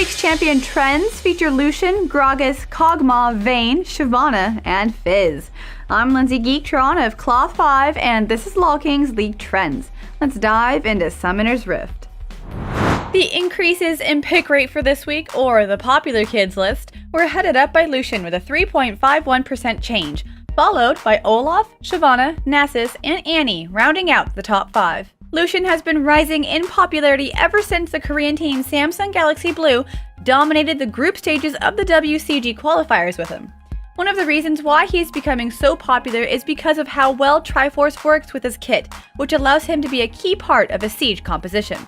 week's champion trends feature Lucian, Gragas, Kog'Maw, Vayne, Shyvana, and Fizz. I'm Lindsay Geektron of Cloth 5, and this is LoLKing's League Trends. Let's dive into Summoner's Rift. The increases in pick rate for this week, or the popular kids list, were headed up by Lucian with a 3.51% change, followed by Olaf, Shyvana, Nasus, and Annie, rounding out the top 5. Lucian has been rising in popularity ever since the Korean team Samsung Galaxy Blue dominated the group stages of the WCG qualifiers with him. One of the reasons why he is becoming so popular is because of how well Triforce works with his kit, which allows him to be a key part of a siege composition.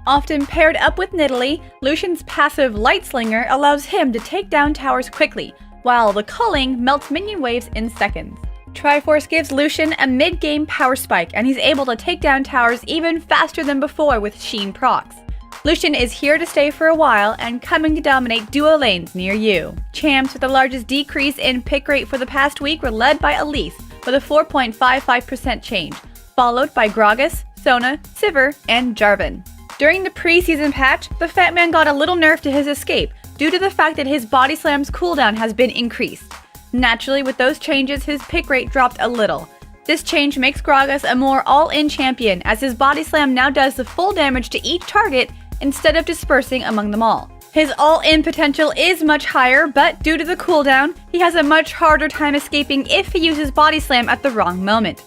Often paired up with Nidalee, Lucian's passive Light Slinger allows him to take down towers quickly, while the culling melts minion waves in seconds. Triforce gives Lucian a mid-game power spike, and he's able to take down towers even faster than before with Sheen procs. Lucian is here to stay for a while and coming to dominate duo lanes near you. Champs with the largest decrease in pick rate for the past week were led by Elise with a 4.55% change, followed by Gragas, Sona, Sivir, and Jarvan. During the preseason patch, the Fat Man got a little nerf to his escape due to the fact that his body slam's cooldown has been increased. Naturally, with those changes, his pick rate dropped a little. This change makes Gragas a more all-in champion, as his body slam now does the full damage to each target instead of dispersing among them all. His all-in potential is much higher, but due to the cooldown, he has a much harder time escaping if he uses body slam at the wrong moment.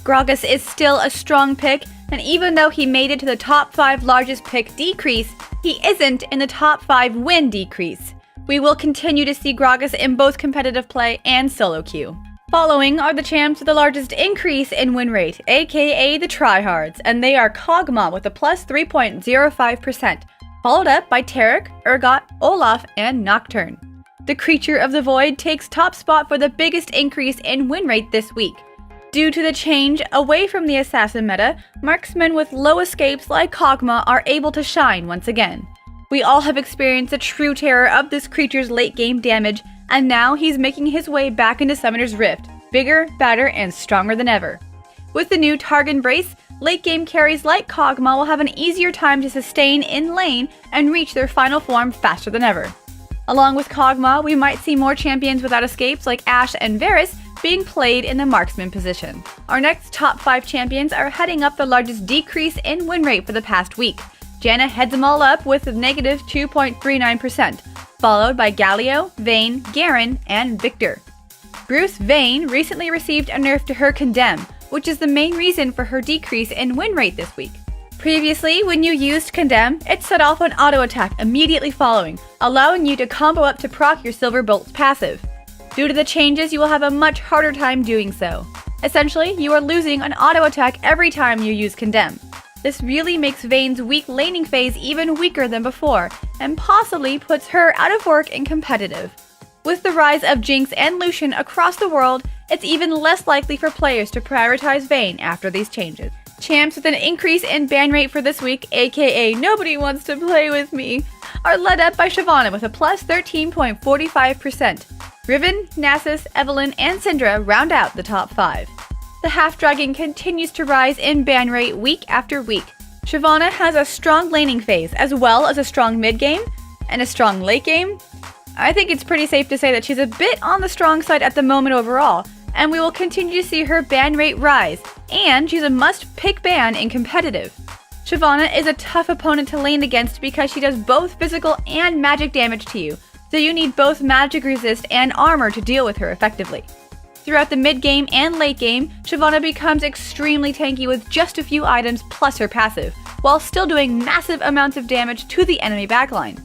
Gragas is still a strong pick, and even though he made it to the top 5 largest pick decrease, he isn't in the top 5 win decrease. We will continue to see Gragas in both competitive play and solo queue. Following are the champs with the largest increase in win rate, aka the tryhards, and they are Kog'Maw with a plus 3.05%, followed up by Taric, Urgot, Olaf, and Nocturne. The Creature of the Void takes top spot for the biggest increase in win rate this week. Due to the change away from the assassin meta, marksmen with low escapes like Kog'Maw are able to shine once again. We all have experienced the true terror of this creature's late-game damage, and now he's making his way back into Summoner's Rift, bigger, badder, and stronger than ever. With the new Targon Brace, late-game carries like Kog'Maw will have an easier time to sustain in lane and reach their final form faster than ever. Along with Kog'Maw, we might see more champions without escapes like Ashe and Varus being played in the marksman position. Our next top 5 champions are heading up the largest decrease in win rate for the past week. Janna heads them all up with a negative 2.39%, followed by Galio, Vayne, Garen, and Victor. Bruce Vayne recently received a nerf to her Condemn, which is the main reason for her decrease in win rate this week. Previously, when you used Condemn, it set off an auto attack immediately following, allowing you to combo up to proc your Silver Bolt's passive. Due to the changes, you will have a much harder time doing so. Essentially, you are losing an auto attack every time you use Condemn. This really makes Vayne's weak laning phase even weaker than before, and possibly puts her out of work in competitive. With the rise of Jinx and Lucian across the world, it's even less likely for players to prioritize Vayne after these changes. Champs with an increase in ban rate for this week, aka nobody wants to play with me, are led up by Shyvana with a plus 13.45%. Riven, Nasus, Evelynn, and Syndra round out the top 5. The Half-Dragon continues to rise in ban rate week after week. Shyvana has a strong laning phase, as well as a strong mid-game and a strong late game. I think it's pretty safe to say that she's a bit on the strong side at the moment overall, and we will continue to see her ban rate rise, and she's a must-pick ban in competitive. Shyvana is a tough opponent to lane against because she does both physical and magic damage to you, so you need both magic resist and armor to deal with her effectively. Throughout the mid-game and late game, Shyvana becomes extremely tanky with just a few items plus her passive, while still doing massive amounts of damage to the enemy backline.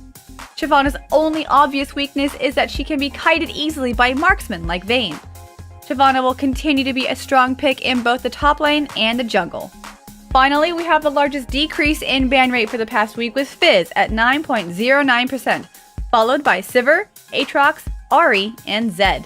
Shyvana's only obvious weakness is that she can be kited easily by marksmen like Vayne. Shyvana will continue to be a strong pick in both the top lane and the jungle. Finally, we have the largest decrease in ban rate for the past week with Fizz at 9.09%, followed by Sivir, Aatrox, Ahri, and Zed.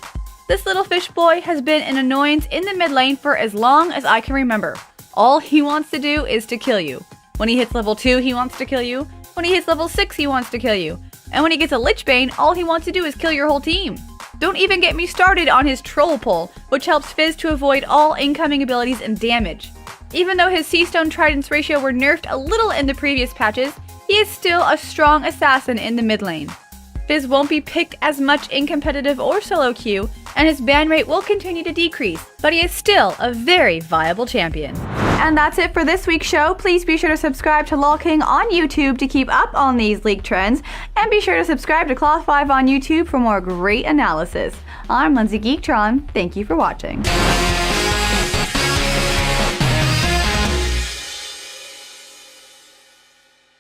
This little fish boy has been an annoyance in the mid lane for as long as I can remember. All he wants to do is to kill you. When he hits level 2, he wants to kill you. When he hits level 6, he wants to kill you. And when he gets a Lich Bane, all he wants to do is kill your whole team. Don't even get me started on his Troll Pull, which helps Fizz to avoid all incoming abilities and damage. Even though his Seastone Tridents ratio were nerfed a little in the previous patches, he is still a strong assassin in the mid lane. Fizz won't be picked as much in competitive or solo queue, and his ban rate will continue to decrease, but he is still a very viable champion. And that's it for this week's show. Please be sure to subscribe to LoLKing on YouTube to keep up on these league trends, and be sure to subscribe to Cloth5 on YouTube for more great analysis. I'm Lindsay Geektron. Thank you for watching.